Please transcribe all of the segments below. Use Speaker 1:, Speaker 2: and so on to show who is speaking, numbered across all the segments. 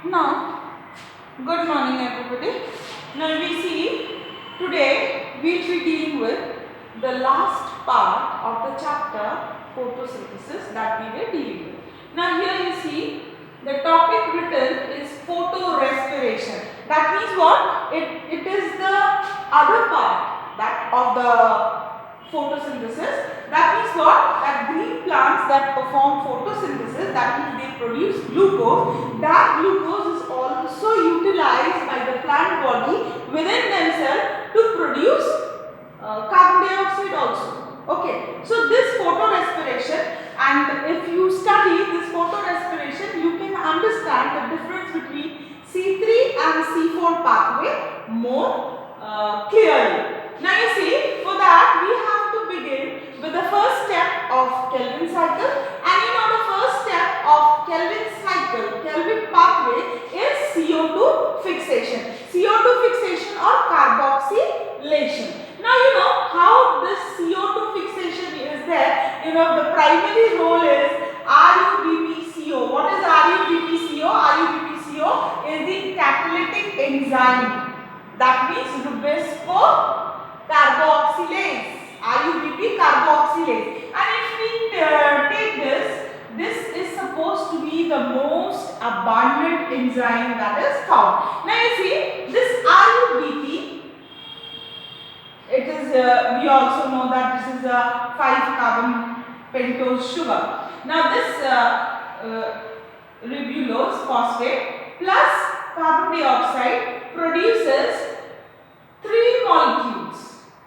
Speaker 1: Now, good morning everybody. Now we see today we will be dealing with the last part of the chapter photosynthesis that we were dealing with. Now here you see the topic written is photorespiration. That means what? It is the other part that of the photosynthesis. That means what? That green plants that perform photosynthesis, that means they produce glucose. That glucose is also utilized by the plant body within themselves to produce carbon dioxide also. Okay, so this photorespiration, and if you study this photorespiration, you can understand the difference between C3 and C4 pathway more clearly. Now you see, for that we have to begin with the first step of Calvin cycle, and you know the first step of Calvin cycle, Calvin pathway is CO2 fixation. CO2 fixation or carboxylation. Now you know how this CO2 fixation is there. You know the primary role is RuBPCO. What is RuBPCO? RuBPCO is the catalytic enzyme. That means rubisco carboxylase, IUPAC carboxylase. And if we take this is supposed to be the most abundant enzyme that is found. Now you see this IUPAC, it is we also know that this is a 5-carbon pentose sugar. Now this ribulose phosphate plus carbon dioxide produces 3 molecules.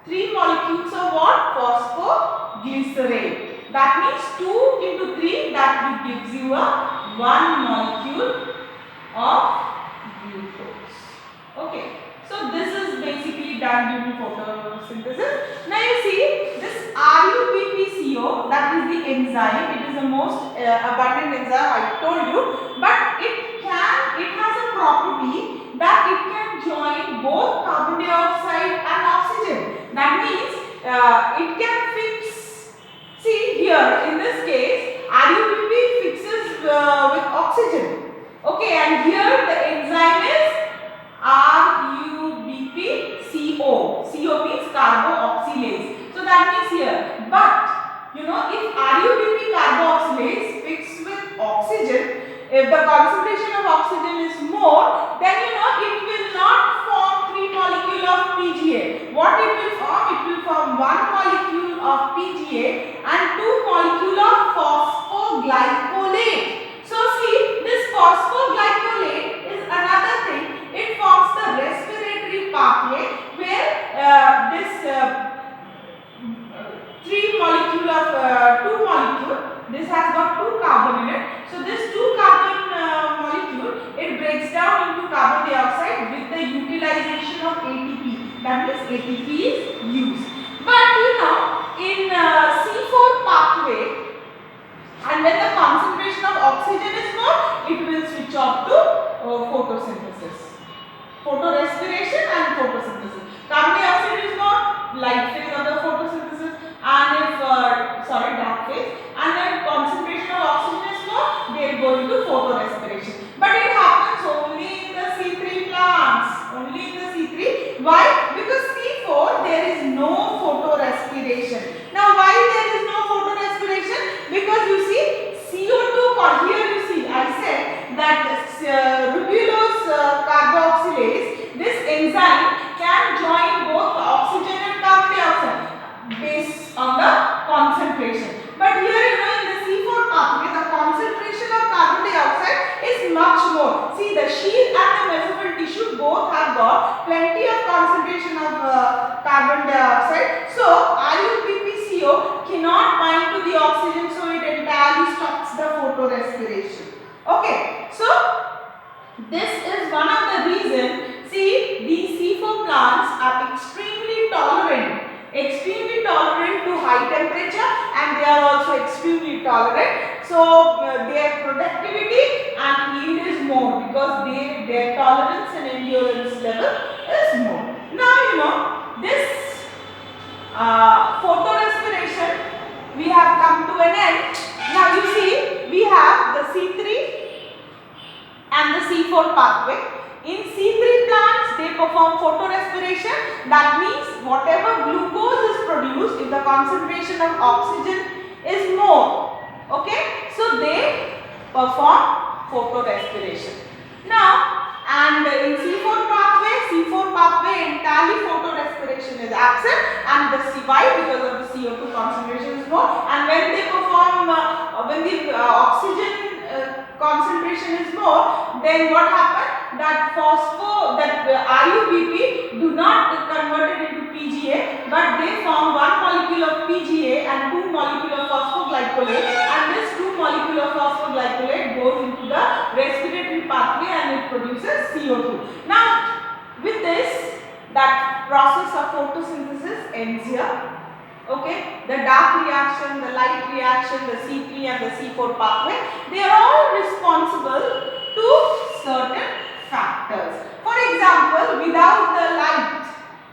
Speaker 1: 3 molecules of what? Phosphoglycerate. That means 2 into 3, that gives you a 1 molecule of glucose. Okay. So this is basically done due to photosynthesis. Now you see this RuBPCO, that is the enzyme. It is the most abundant enzyme I told you, but it has a property that it can join both carbon dioxide and oxygen. That means it can fix. See here in this case, RuBP fixes with oxygen. Okay, and here the enzyme is RuBPCO. CO means carboxylase. So that means here. But you know, if RuBP carboxylase fixed with oxygen, if the concentration of oxygen is more, then you know it will not form 3 molecule of PGA. What it will form? It will form 1 molecule of PGA and 2 molecule of phosphoglycolate. So see, this phosphoglycolate is another thing. It forms the respiratory pathway where this 3 molecule of 2 molecule. This has got 2 carbon in it. So this 2 carbon molecule, it breaks down into carbon dioxide with the utilization of ATP. That means ATP is used. But you know, in C4 pathway, and when the concentration of oxygen is more, it will switch off to photosynthesis. Photorespiration and photosynthesis. Carbon dioxide is more, light phase of the photosynthesis, and if dark phase, and then concentration of oxygen is more, they will go into photorespiration. But it happens only in the C3 plants. Only in the C3. Why? Because C4 there is no photorespiration. Now why there is no photorespiration? Because you see CO2, here you see I said that ribulose carboxylase, this enzyme can join both oxygen and carbon dioxide based on the concentration. But here you know in the C4 pathway the concentration of carbon dioxide is much more. See, the sheath and the mesophyll tissue both have got plenty of concentration of carbon dioxide. So RuBPCO cannot bind to the oxygen, so it entirely stops the photorespiration. Okay, so this is one of the reasons. See, these C4 plants are extremely tolerant to high temperature, and they are also extremely tolerant. So their productivity and yield is more because their tolerance and endurance level is more. Now you know this photorespiration, we have come to an end. Now you see we have the C3 and the C4 C4 pathway. In C3 plants, they perform photorespiration. That means whatever glucose is produced, if the concentration of oxygen is more, okay, so they perform photorespiration. Now, and in C4 pathway entirely photorespiration is absent, and why? Because of the CO2 concentration is more, and when they perform, when the oxygen concentration is more, then what happens? That IUPP do not convert it into PGA, but they form one molecule of PGA and two molecule of phosphoglycolate, and this two molecule of phosphoglycolate goes into the respiratory pathway and it produces CO2. Now, with this, that process of photosynthesis ends here. Okay, the dark reaction, the light reaction, the C3 and the C4 pathway, they are all responsible to certain factors. For example, without the light,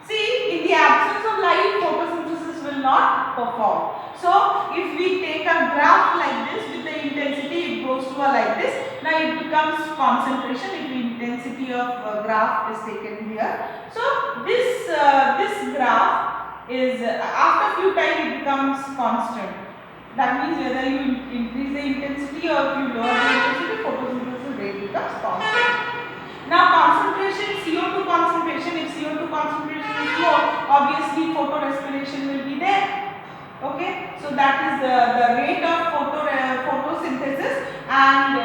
Speaker 1: see, in the absence of light, photosynthesis will not perform. So, if we take a graph like this with the intensity, it goes to a like this. Now, it becomes concentration if the intensity of graph is taken here. So, this graph is after few time it becomes constant. That means whether you increase the intensity or if you lower the intensity, photosynthesis rate becomes constant. Now concentration, CO2 concentration, if CO2 concentration is low, obviously photorespiration will be there. Okay, so that is the rate of photosynthesis and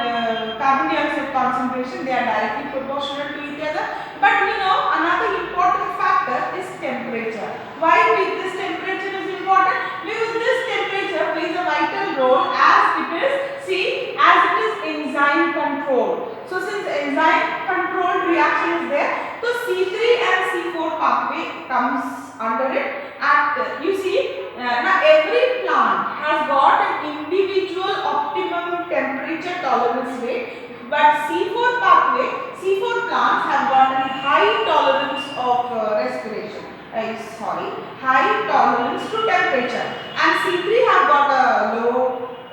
Speaker 1: carbon dioxide concentration, they are directly proportional to each other. But we know another important factor is temperature. Why this temperature is important? Because this temperature plays a vital role as it is enzyme control. So since enzyme controlled reaction is there, so C3 and C4 pathway comes under it. And you see, now every plant has got an individual optimum temperature tolerance rate, but C4 pathway, C4 plants have got a high tolerance of respiration. High tolerance to temperature, and C3 have got a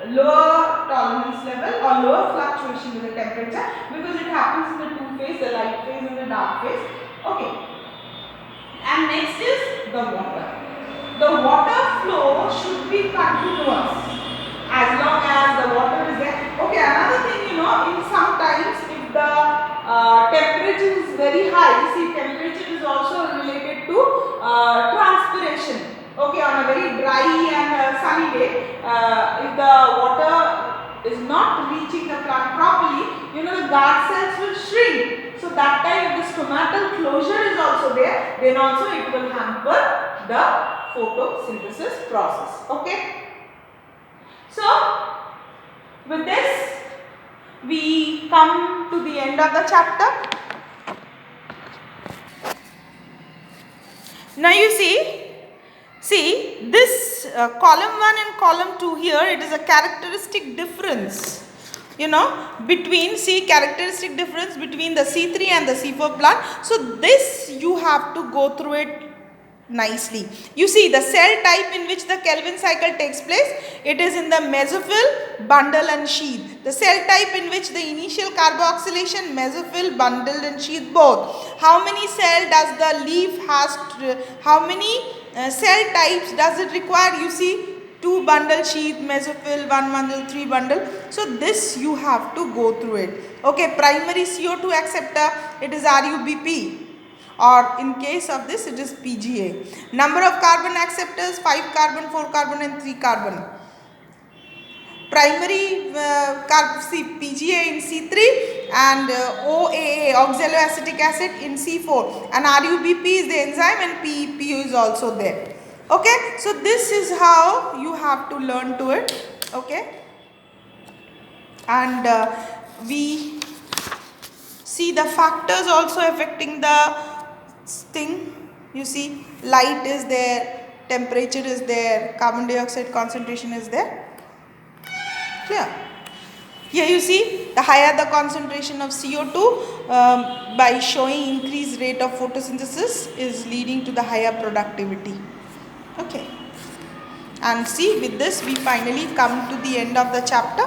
Speaker 1: lower tolerance level or lower fluctuation with the temperature because it happens in the two phase, the light phase and the dark phase. Okay. And next is the water. The water flow should be continuous as long as the water is there. Okay, another thing, in sometimes if the temperature is very high, see, temperature is also related to transpiration. Okay, on a very dry and sunny day, if the water is not reaching the plant properly, the guard cells will shrink. So that time if the stomatal closure is also there, then also it will hamper the photosynthesis process. Okay. So with this we come to the end of the chapter. Now you see this column 1 and column 2 here, it is a characteristic difference, between characteristic difference between the C3 and the C4 plant. So this you have to go through it nicely. You see the cell type in which the Calvin cycle takes place, it is in the mesophyll, bundle and sheath. The cell type in which the initial carboxylation, mesophyll, bundle and sheath both. How many cell does the leaf has, how many cell types does it require? You see 2 bundle sheath, mesophyll, 1 bundle, 3 bundle. So this you have to go through it. Okay, primary CO2 acceptor, it is RUBP. Or in case of this, it is PGA. Number of carbon acceptors, 5 carbon, 4 carbon and 3 carbon. Primary PGA in C3 and OAA, oxaloacetic acid in C4. And RUBP is the enzyme and PEP is also there. Okay, so this is how you have to learn to it. Okay, and we see the factors also affecting the thing. You see light is there, temperature is there, carbon dioxide concentration is there. Clear? Here you see the higher the concentration of CO2 by showing increased rate of photosynthesis is leading to the higher productivity. Okay, and see with this we finally come to the end of the chapter.